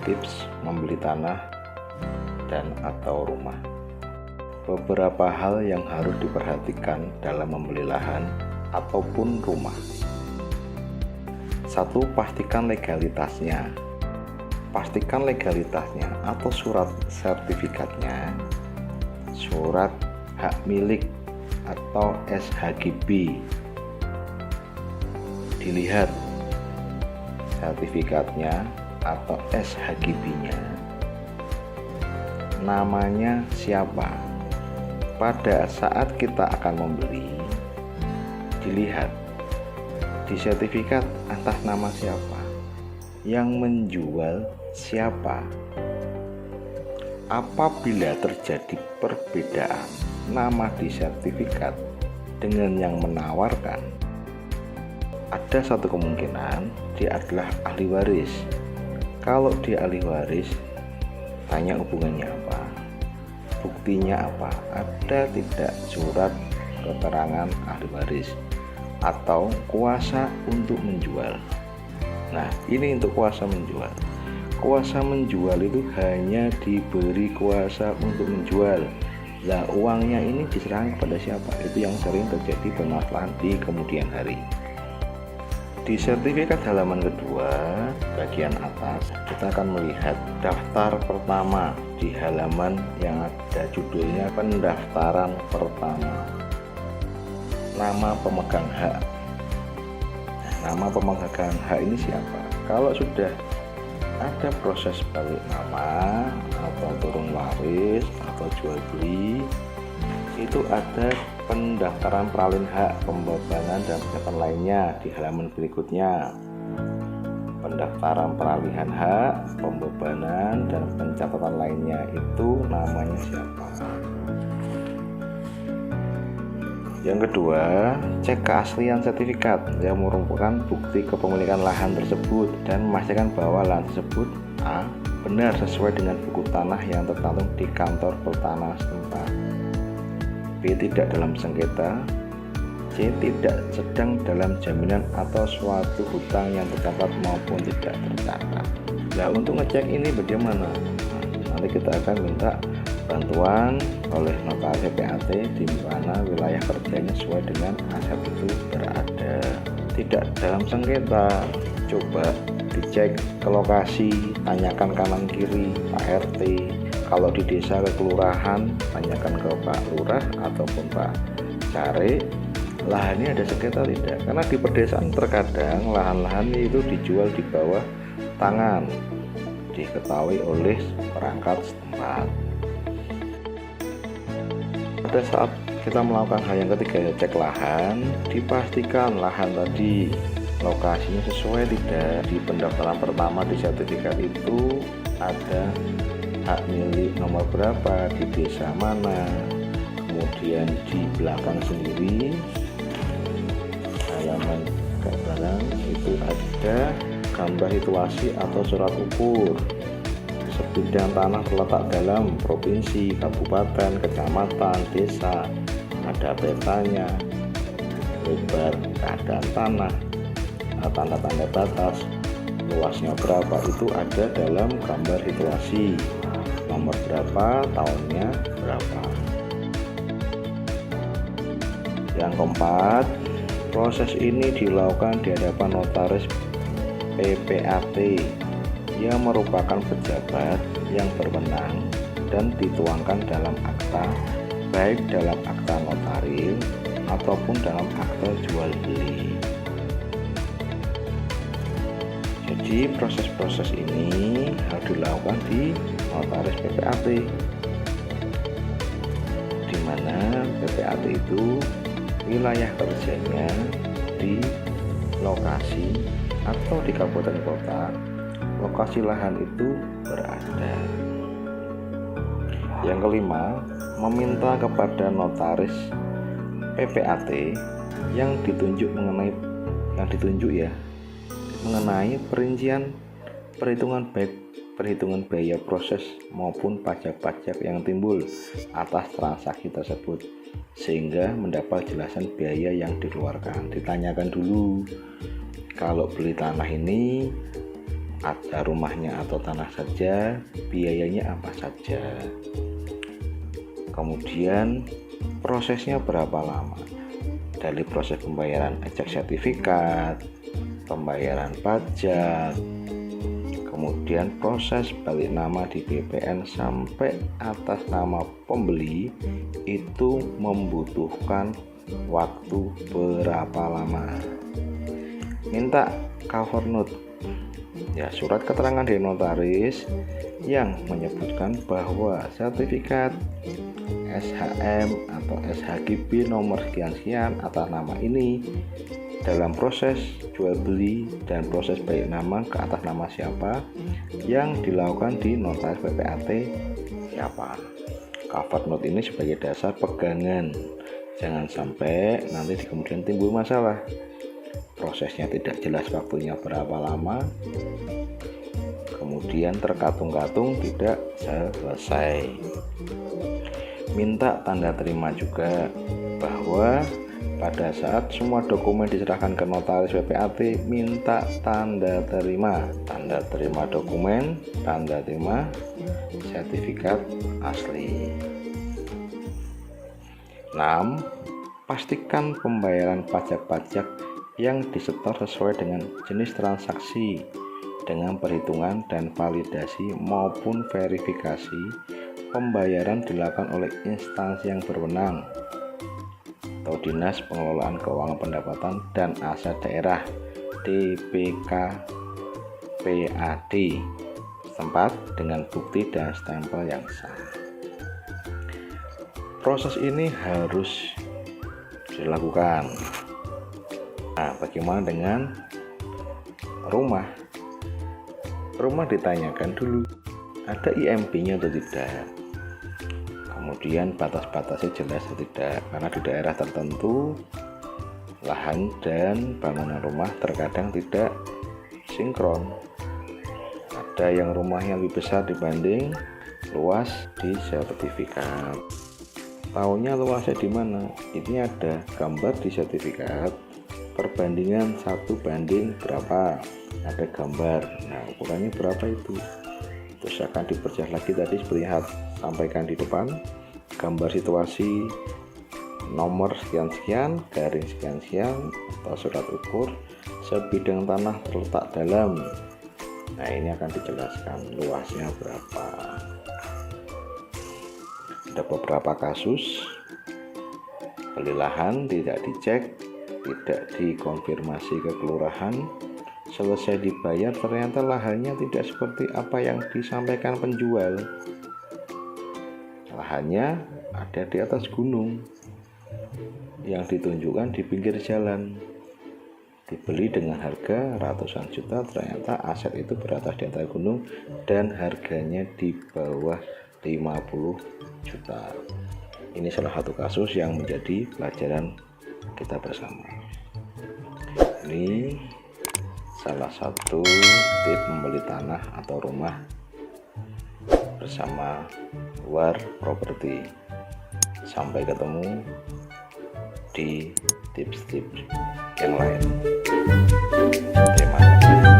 tips membeli tanah dan atau rumah. Beberapa hal yang harus diperhatikan dalam membeli lahan ataupun rumah. 1. Pastikan legalitasnya. Pastikan legalitasnya atau surat sertifikatnya, surat hak milik atau SHGB. Dilihat sertifikatnya atau SHGB-nya, namanya siapa. Pada saat kita akan membeli, dilihat di sertifikat atas nama siapa, yang menjual siapa. Apabila terjadi perbedaan nama di sertifikat dengan yang menawarkan, ada satu kemungkinan dia adalah ahli waris. Kalau dia ahli waris, tanya hubungannya apa, buktinya apa, ada tidak surat keterangan ahli waris atau kuasa untuk menjual. Nah, ini untuk kuasa menjual. Kuasa menjual itu hanya diberi kuasa untuk menjual. Lah, uangnya ini diserahkan kepada siapa? Itu yang sering terjadi permasalahan di kemudian hari. Di sertifikat halaman kedua, bagian atas, kita akan melihat daftar pertama di halaman yang ada judulnya pendaftaran pertama. Nama pemegang hak. Nama pemegang hak ini siapa? Kalau sudah ada proses balik nama atau turun waris atau jual beli, itu ada pendaftaran peralihan hak, pembebanan dan pencatatan lainnya di halaman berikutnya. Pendaftaran peralihan hak, pembebanan dan pencatatan lainnya itu namanya siapa. Yang kedua, cek keaslian sertifikat yang merupakan bukti kepemilikan lahan tersebut dan memastikan bahwa lahan tersebut A. benar sesuai dengan buku tanah yang tercantum di kantor pertanahan setempat, B. tidak dalam sengketa, C. tidak sedang dalam jaminan atau suatu hutang yang tercatat maupun tidak tercatat. Nah, untuk ngecek ini bagaimana? Nanti kita akan minta bantuan oleh notaris PPAT di mana wilayah kerjanya sesuai dengan aset itu berada. Tidak dalam sengketa, coba dicek ke lokasi, tanyakan kanan kiri Pak RT. Kalau di desa ke kelurahan, tanyakan ke Pak Lurah ataupun Pak Care, lahannya ada sengketa tidak? Karena di pedesaan terkadang lahan-lahan itu dijual di bawah tangan, diketahui oleh perangkat setempat. Pada saat kita melakukan hal yang ketiga, cek lahan, dipastikan lahan tadi lokasinya sesuai tidak. Di pendaftaran pertama di sertifikat itu ada hak milik nomor berapa, di desa mana, kemudian di belakang sendiri halaman belakang itu ada gambar situasi atau surat ukur. Sebidang tanah terletak dalam provinsi, kabupaten, kecamatan, desa, ada petanya, lebar keadaan tanah, tanda-tanda batas, luasnya berapa, itu ada dalam gambar situasi, nomor berapa, tahunnya berapa. Yang keempat, proses ini dilakukan di hadapan notaris PPAT yang merupakan pejabat yang berwenang dan dituangkan dalam akta, baik dalam akta notaris ataupun dalam akta jual beli. Jadi proses-proses ini harus dilakukan di notaris PPAT, di mana PPAT itu wilayah kerjanya di lokasi atau di kabupaten kota lokasi lahan itu berada. Yang kelima, meminta kepada notaris PPAT yang ditunjuk mengenai perincian perhitungan baik perhitungan biaya proses maupun pajak-pajak yang timbul atas transaksi tersebut, sehingga mendapat jelasan biaya yang dikeluarkan. Ditanyakan dulu, kalau beli tanah ini ada rumahnya atau tanah saja, biayanya apa saja, kemudian prosesnya berapa lama, dari proses pembayaran ejek sertifikat, pembayaran pajak, kemudian proses balik nama di BPN sampai atas nama pembeli itu membutuhkan waktu berapa lama. Minta cover note, ya surat keterangan dari notaris yang menyebutkan bahwa sertifikat SHM atau SHGB nomor sekian-sekian atas nama ini dalam proses jual beli dan proses balik nama ke atas nama siapa yang dilakukan di notaris PPAT siapa. Cover note ini sebagai dasar pegangan, jangan sampai nanti di kemudian timbul masalah, prosesnya tidak jelas waktunya berapa lama, kemudian terkatung-katung tidak selesai. Minta tanda terima juga bahwa pada saat semua dokumen diserahkan ke notaris PPAT, minta tanda terima dokumen, tanda terima sertifikat asli. 6. Pastikan pembayaran pajak-pajak yang disetor sesuai dengan jenis transaksi dengan perhitungan dan validasi maupun verifikasi pembayaran dilakukan oleh instansi yang berwenang atau Dinas Pengelolaan Keuangan Pendapatan dan Aset Daerah DPKPAD setempat dengan bukti dan stempel yang sah. Proses ini harus dilakukan. Nah, bagaimana dengan rumah? Rumah ditanyakan dulu ada IMB-nya atau tidak, kemudian batas-batasnya jelas atau tidak, karena di daerah tertentu lahan dan bangunan rumah terkadang tidak sinkron. Ada yang rumahnya lebih besar dibanding luas di sertifikat. Tahunya luasnya di mana? Ini ada gambar di sertifikat, perbandingan 1 banding berapa, ada gambar. Nah, ukurannya berapa itu? Terus akan diperjelas lagi tadi seperti yang sampaikan di depan, gambar situasi nomor sekian-sekian, garing sekian-sekian, atau surat ukur sebidang tanah terletak dalam. Nah, ini akan dijelaskan luasnya berapa. Ada beberapa kasus beli lahan tidak dicek, tidak dikonfirmasi ke kelurahan, selesai dibayar ternyata lahannya tidak seperti apa yang disampaikan penjual. Lahannya ada di atas gunung, yang ditunjukkan di pinggir jalan, dibeli dengan harga ratusan juta, ternyata aset itu berada di atas gunung dan harganya di bawah 50 juta. Ini salah satu kasus yang menjadi pelajaran kita bersama. Ini salah satu tip membeli tanah atau rumah bersama War Property. Sampai ketemu di tips-tips yang lain. Terima kasih.